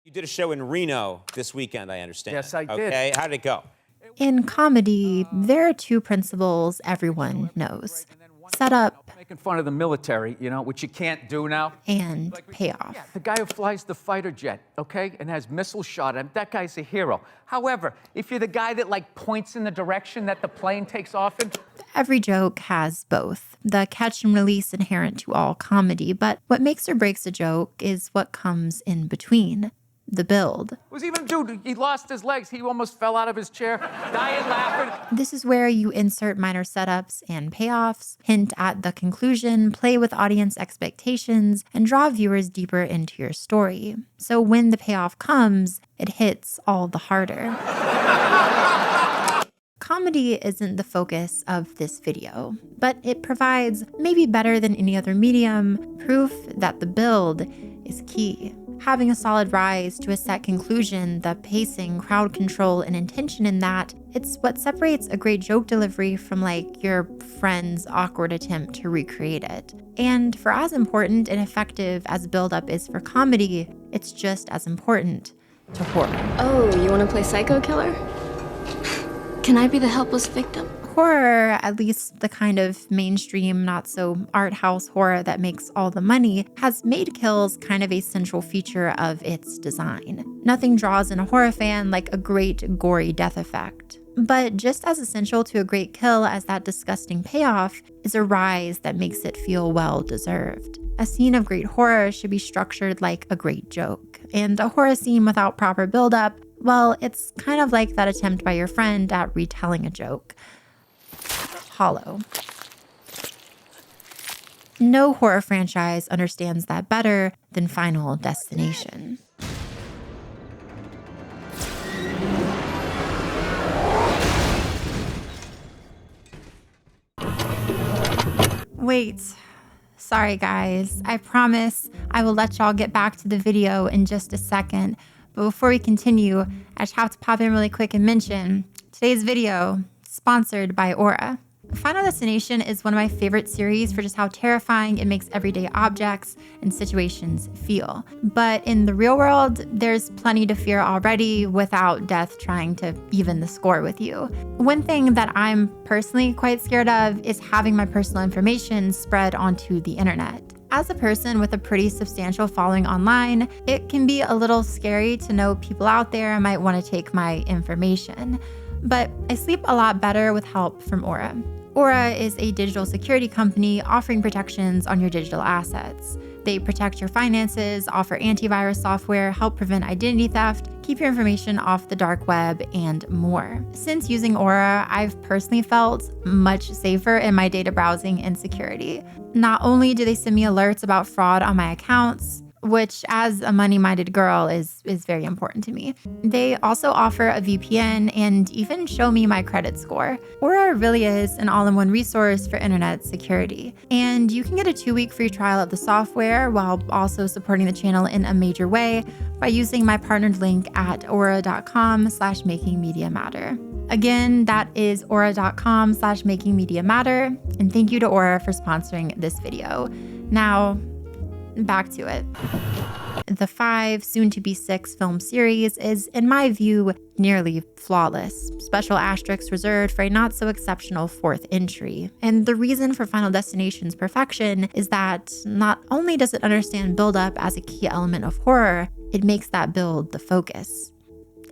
You did a show in Reno this weekend, I understand. Yes, I did. Okay, how did it go? In comedy, there are two principles everyone knows: setup Making fun of the military, you know, which you can't do now. and payoff. Yeah, the guy who flies the fighter jet, okay, and has missile shot at him, that guy's a hero. However, if you're the guy that like points in the direction that the plane takes off in, Every joke has both, the catch and release inherent to all comedy, but what makes or breaks a joke is what comes in between. The build. was even a dude, he lost his legs, he almost fell out of his chair, dying laughing. This is where you insert minor setups and payoffs, hint at the conclusion, play with audience expectations, and draw viewers deeper into your story. So when the payoff comes, it hits all the harder. Comedy isn't the focus of this video, but it provides, maybe better than any other medium, proof that the build is key. Having a solid rise to a set conclusion, the pacing, crowd control, and intention in that, it's what separates a great joke delivery from like your friend's awkward attempt to recreate it. And for as important and effective as build-up is for comedy, it's just as important to horror. Oh, you want to play psycho killer? Can I be the helpless victim? Horror, at least the kind of mainstream, not so art house horror that makes all the money, has made kills kind of a central feature of its design. Nothing draws in a horror fan like a great gory death effect. But just as essential to a great kill as that disgusting payoff is a rise that makes it feel well deserved. A scene of great horror should be structured like a great joke. And a horror scene without proper buildup, well, it's kind of like that attempt by your friend at retelling a joke. Hollow. No horror franchise understands that better than Final Destination. Wait. Sorry guys, I promise I will let y'all get back to the video in just a second. But before we continue, I just have to pop in really quick and mention today's video is sponsored by Aura. Final Destination is one of my favorite series for just how terrifying it makes everyday objects and situations feel. But in the real world, there's plenty to fear already without death trying to even the score with you. One thing that I'm personally quite scared of is having my personal information spread onto the internet. As a person with a pretty substantial following online, it can be a little scary to know people out there might want to take my information. But I sleep a lot better with help from Aura. Aura is a digital security company offering protections on your digital assets. They protect your finances, offer antivirus software, help prevent identity theft, keep your information off the dark web, and more. Since using Aura, I've personally felt much safer in my data browsing and security. Not only do they send me alerts about fraud on my accounts, which as a money-minded girl is very important to me. They also offer a VPN and even show me my credit score. Aura really is an all-in-one resource for internet security. And you can get a 2-week free trial of the software while also supporting the channel in a major way by using my partnered link at aura.com/makingmediamatter. Again, that is aura.com/makingmediamatter. And thank you to Aura for sponsoring this video. Now, back to it. The 5, soon-to-be 6 film series is, in my view, nearly flawless. Special asterisks reserved for a not-so-exceptional 4th entry. And the reason for Final Destination's perfection is that not only does it understand build-up as a key element of horror, it makes that build the focus.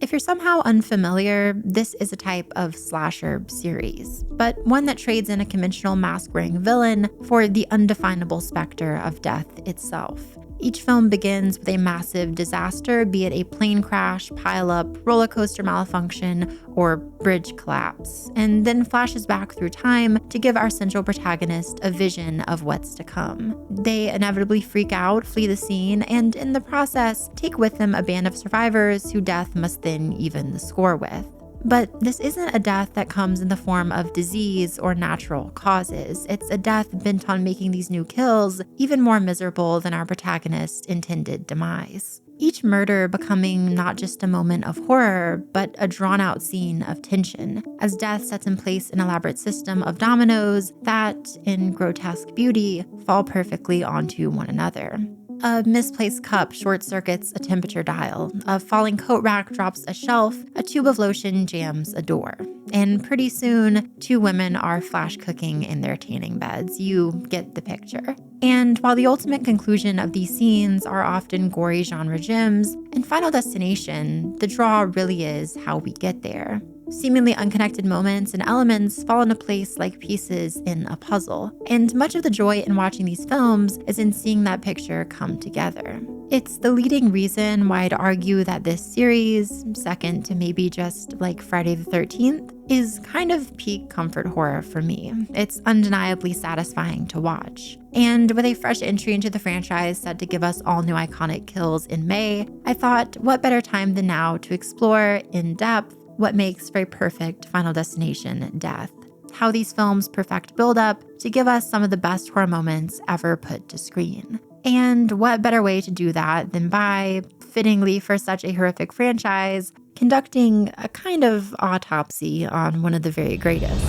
If you're somehow unfamiliar, this is a type of slasher series, but one that trades in a conventional mask-wearing villain for the undefinable specter of death itself. Each film begins with a massive disaster, be it a plane crash, pileup, roller coaster malfunction, or bridge collapse, and then flashes back through time to give our central protagonist a vision of what's to come. They inevitably freak out, flee the scene, and in the process, take with them a band of survivors who death must then even the score with. But this isn't a death that comes in the form of disease or natural causes. It's a death bent on making these new kills even more miserable than our protagonist's intended demise. Each murder becoming not just a moment of horror, but a drawn-out scene of tension, as death sets in place an elaborate system of dominoes that, in grotesque beauty, fall perfectly onto one another. A misplaced cup short circuits a temperature dial. A falling coat rack drops a shelf. A tube of lotion jams a door. And pretty soon, 2 women are flash cooking in their tanning beds. You get the picture. And while the ultimate conclusion of these scenes are often gory genre gems, in Final Destination, the draw really is how we get there. Seemingly unconnected moments and elements fall into place like pieces in a puzzle. And much of the joy in watching these films is in seeing that picture come together. It's the leading reason why I'd argue that this series, second to maybe just like Friday the 13th, is kind of peak comfort horror for me. It's undeniably satisfying to watch. And with a fresh entry into the franchise set to give us all new iconic kills in May, I thought, what better time than now to explore in depth what makes for a perfect Final Destination death. How these films perfect build-up to give us some of the best horror moments ever put to screen. And what better way to do that than by, fittingly for such a horrific franchise, conducting a kind of autopsy on one of the very greatest.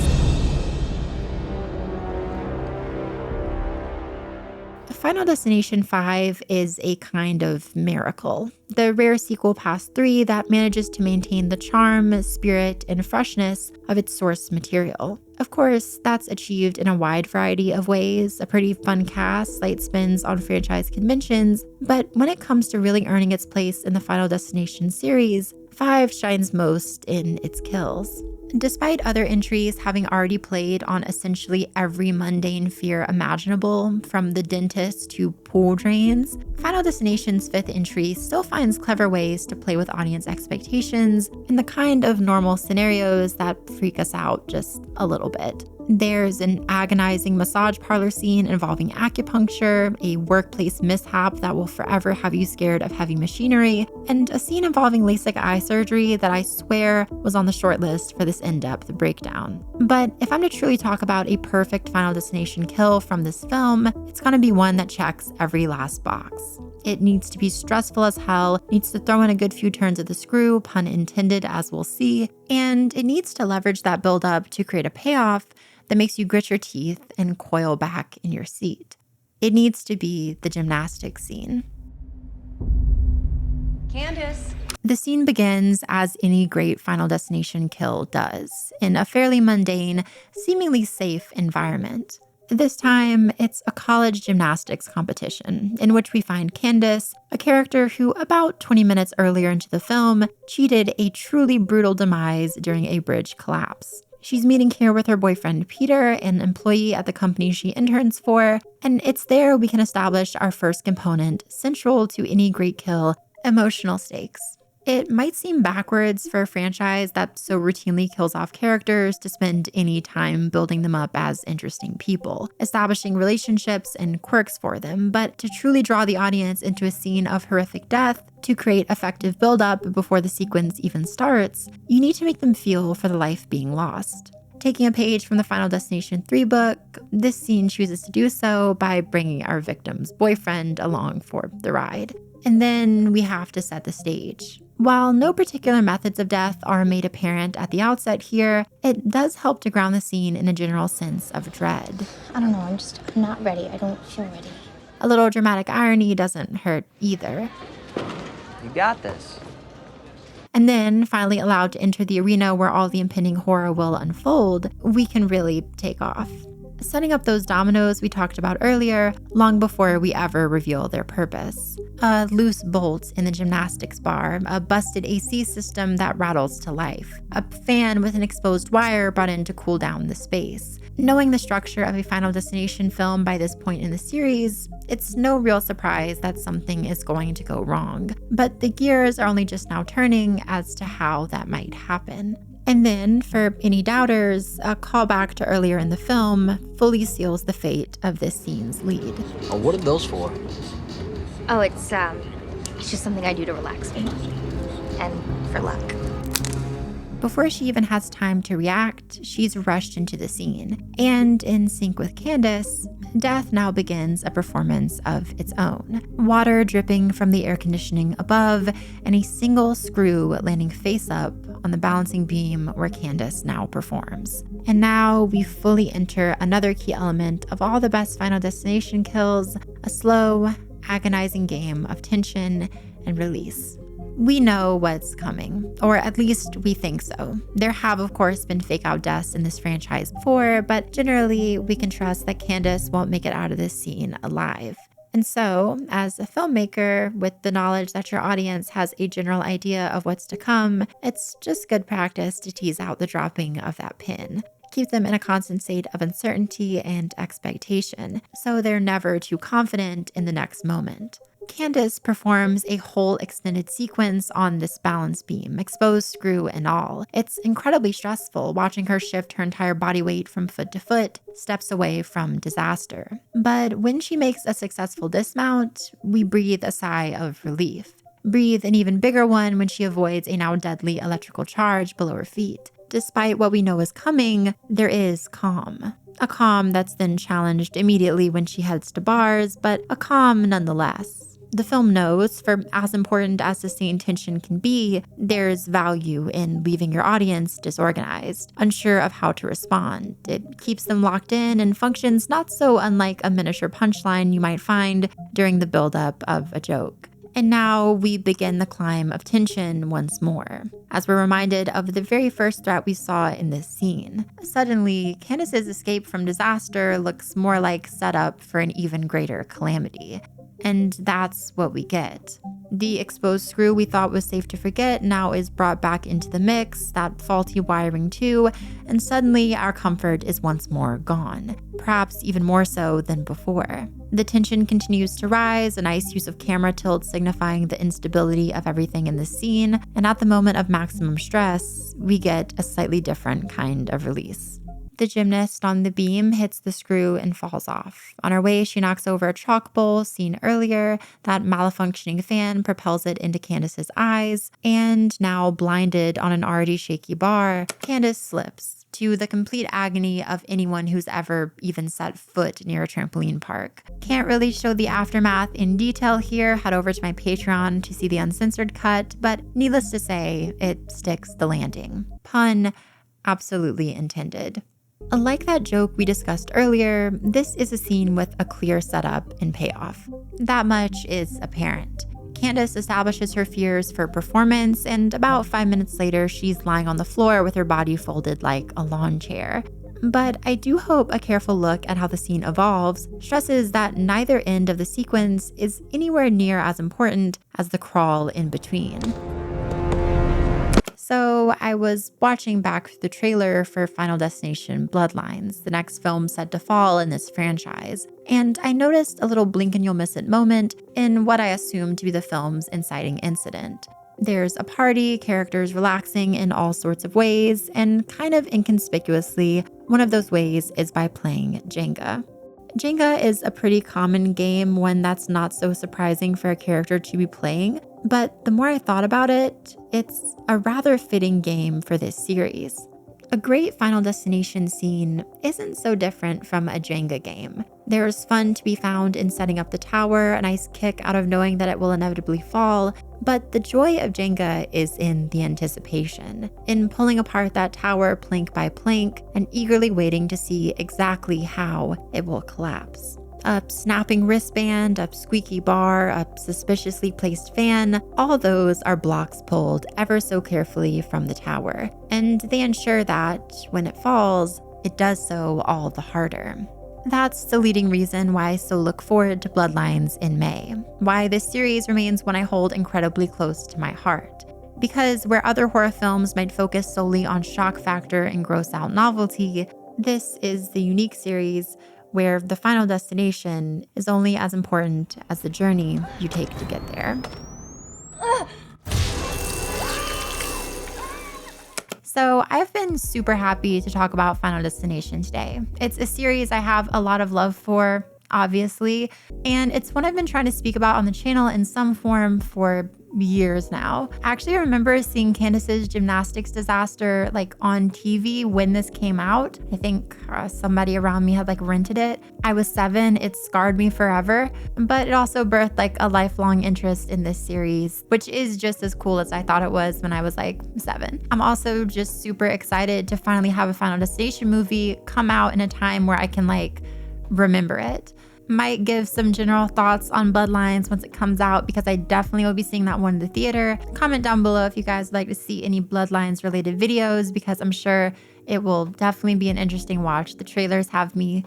Final Destination 5 is a kind of miracle. The rare sequel past 3 that manages to maintain the charm, spirit, and freshness of its source material. Of course, that's achieved in a wide variety of ways, a pretty fun cast, slight spins on franchise conventions, but when it comes to really earning its place in the Final Destination series, 5 shines most in its kills. Despite other entries having already played on essentially every mundane fear imaginable, from the dentist to pool drains, Final Destination's 5th entry still finds clever ways to play with audience expectations in the kind of normal scenarios that freak us out just a little bit. There's an agonizing massage parlor scene involving acupuncture, a workplace mishap that will forever have you scared of heavy machinery, and a scene involving LASIK eye surgery that I swear was on the short list for this in-depth breakdown. But if I'm to truly talk about a perfect Final Destination kill from this film, it's gonna be one that checks every last box. It needs to be stressful as hell, needs to throw in a good few turns of the screw, pun intended, as we'll see, and it needs to leverage that build-up to create a payoff that makes you grit your teeth and coil back in your seat. It needs to be the gymnastics scene. Candace. The scene begins as any great Final Destination kill does, in a fairly mundane, seemingly safe environment. This time, it's a college gymnastics competition in which we find Candace, a character who about 20 minutes earlier into the film cheated a truly brutal demise during a bridge collapse. She's meeting here with her boyfriend Peter, an employee at the company she interns for, and it's there we can establish our first component, central to any great kill, emotional stakes. It might seem backwards for a franchise that so routinely kills off characters to spend any time building them up as interesting people, establishing relationships and quirks for them, but to truly draw the audience into a scene of horrific death, to create effective build-up before the sequence even starts, you need to make them feel for the life being lost. Taking a page from the Final Destination 3 book, this scene chooses to do so by bringing our victim's boyfriend along for the ride. And then we have to set the stage. While no particular methods of death are made apparent at the outset here, it does help to ground the scene in a general sense of dread. I don't know, I'm not ready. I don't feel ready. A little dramatic irony doesn't hurt either. You got this. And then, finally allowed to enter the arena where all the impending horror will unfold, we can really take off. Setting up those dominoes we talked about earlier, long before we ever reveal their purpose. A loose bolt in the gymnastics bar, a busted AC system that rattles to life, a fan with an exposed wire brought in to cool down the space. Knowing the structure of a Final Destination film by this point in the series, it's no real surprise that something is going to go wrong. But the gears are only just now turning as to how that might happen. And then, for any doubters, a callback to earlier in the film fully seals the fate of this scene's lead. Oh, what are those for? Oh, it's just something I do to relax me. And for luck. Before she even has time to react, she's rushed into the scene. And in sync with Candace, death now begins a performance of its own. Water dripping from the air conditioning above, and a single screw landing face up on the balancing beam where Candace now performs. And now we fully enter another key element of all the best Final Destination kills, a slow, agonizing game of tension and release. We know what's coming, or at least we think so. There have, of course, been fake-out deaths in this franchise before, but generally we can trust that Candace won't make it out of this scene alive. And so, as a filmmaker, with the knowledge that your audience has a general idea of what's to come, it's just good practice to tease out the dropping of that pin. Keep them in a constant state of uncertainty and expectation, so they're never too confident in the next moment. Candace performs a whole extended sequence on this balance beam, exposed screw and all. It's incredibly stressful watching her shift her entire body weight from foot to foot, steps away from disaster. But when she makes a successful dismount, we breathe a sigh of relief. Breathe an even bigger one when she avoids a now deadly electrical charge below her feet. Despite what we know is coming, there is calm. A calm that's then challenged immediately when she heads to bars, but a calm nonetheless. The film knows, for as important as sustained tension can be, there's value in leaving your audience disorganized, unsure of how to respond. It keeps them locked in and functions not so unlike a miniature punchline you might find during the buildup of a joke. And now we begin the climb of tension once more, as we're reminded of the very first threat we saw in this scene. Suddenly, Candace's escape from disaster looks more like setup for an even greater calamity. And that's what we get. The exposed screw we thought was safe to forget now is brought back into the mix, that faulty wiring too, and suddenly our comfort is once more gone, perhaps even more so than before. The tension continues to rise, a nice use of camera tilt signifying the instability of everything in the scene, and at the moment of maximum stress, we get a slightly different kind of release. The gymnast on the beam hits the screw and falls off. On her way, she knocks over a chalk bowl seen earlier. That malfunctioning fan propels it into Candace's eyes, and now blinded on an already shaky bar, Candace slips, to the complete agony of anyone who's ever even set foot near a trampoline park. Can't really show the aftermath in detail here. Head over to my Patreon to see the uncensored cut, but needless to say, it sticks the landing. Pun absolutely intended. Like that joke we discussed earlier, this is a scene with a clear setup and payoff. That much is apparent. Candace establishes her fears for performance, and about 5 minutes later, she's lying on the floor with her body folded like a lawn chair. But I do hope a careful look at how the scene evolves stresses that neither end of the sequence is anywhere near as important as the crawl in between. So I was watching back the trailer for Final Destination Bloodlines, the next film set to fall in this franchise, and I noticed a little blink and you'll miss it moment in what I assume to be the film's inciting incident. There's a party, characters relaxing in all sorts of ways, and kind of inconspicuously, one of those ways is by playing Jenga. Jenga is a pretty common game, one that's not so surprising for a character to be playing, but the more I thought about it, it's a rather fitting game for this series. A great Final Destination scene isn't so different from a Jenga game. There's fun to be found in setting up the tower, a nice kick out of knowing that it will inevitably fall, but the joy of Jenga is in the anticipation, in pulling apart that tower plank by plank and eagerly waiting to see exactly how it will collapse. A snapping wristband, a squeaky bar, a suspiciously placed fan, all those are blocks pulled ever so carefully from the tower, and they ensure that, when it falls, it does so all the harder. That's the leading reason why I so look forward to Bloodlines in May, why this series remains one I hold incredibly close to my heart. Because where other horror films might focus solely on shock factor and gross out novelty, this is the unique series where the final destination is only as important as the journey you take to get there. So I've been super happy to talk about Final Destination today. It's a series I have a lot of love for, obviously, and it's one I've been trying to speak about on the channel in some form for years now. I actually remember seeing Candace's gymnastics disaster on TV when this came out. I think somebody around me had rented it. I was 7, it scarred me forever, but it also birthed a lifelong interest in this series, which is just as cool as I thought it was when I was 7. I'm also just super excited to finally have a Final Destination movie come out in a time where I can remember it. Might give some general thoughts on Bloodlines once it comes out, because I definitely will be seeing that one in the theater. Comment down below if you guys would like to see any Bloodlines related videos, because I'm sure it will definitely be an interesting watch. The trailers have me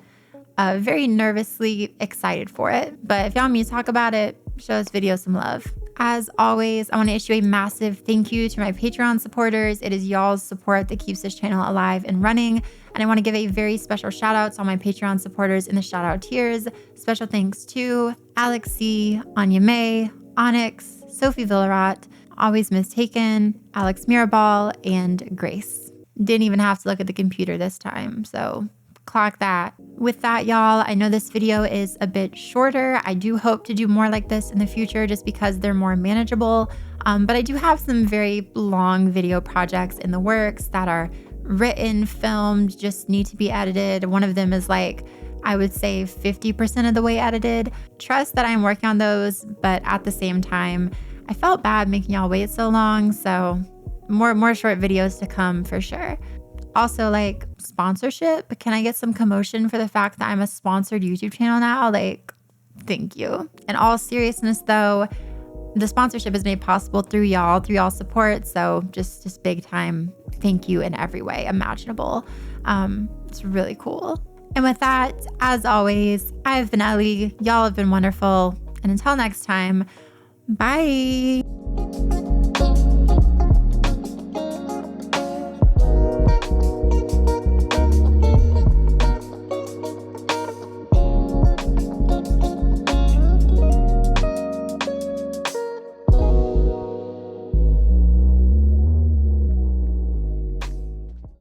very nervously excited for it. But if y'all want me to talk about it, show this video some love. As always, I want to issue a massive thank you to my Patreon supporters. It is y'all's support that keeps this channel alive and running. And I want to give a very special shout out to all my Patreon supporters in the shout out tiers. Special thanks to Alex C, Anya May, Onyx, Sophie Villarot, Always Mistaken, Alex Mirabal, and Grace. Didn't even have to look at the computer this time, so clock that. With that, y'all, I know this video is a bit shorter. I do hope to do more like this in the future just because they're more manageable. But I do have some very long video projects in the works that are written, filmed, just need to be edited. One of them is like, I would say 50% of the way edited. Trust that I'm working on those, but at the same time, I felt bad making y'all wait so long. So more short videos to come for sure. Also, like, sponsorship. Can I get some commotion for the fact that I'm a sponsored YouTube channel now? Like, thank you. In all seriousness though, the sponsorship is made possible through y'all support. So just big time thank you in every way imaginable. It's really cool. And with that, as always, I've been Ellie. Y'all have been wonderful. And until next time, bye.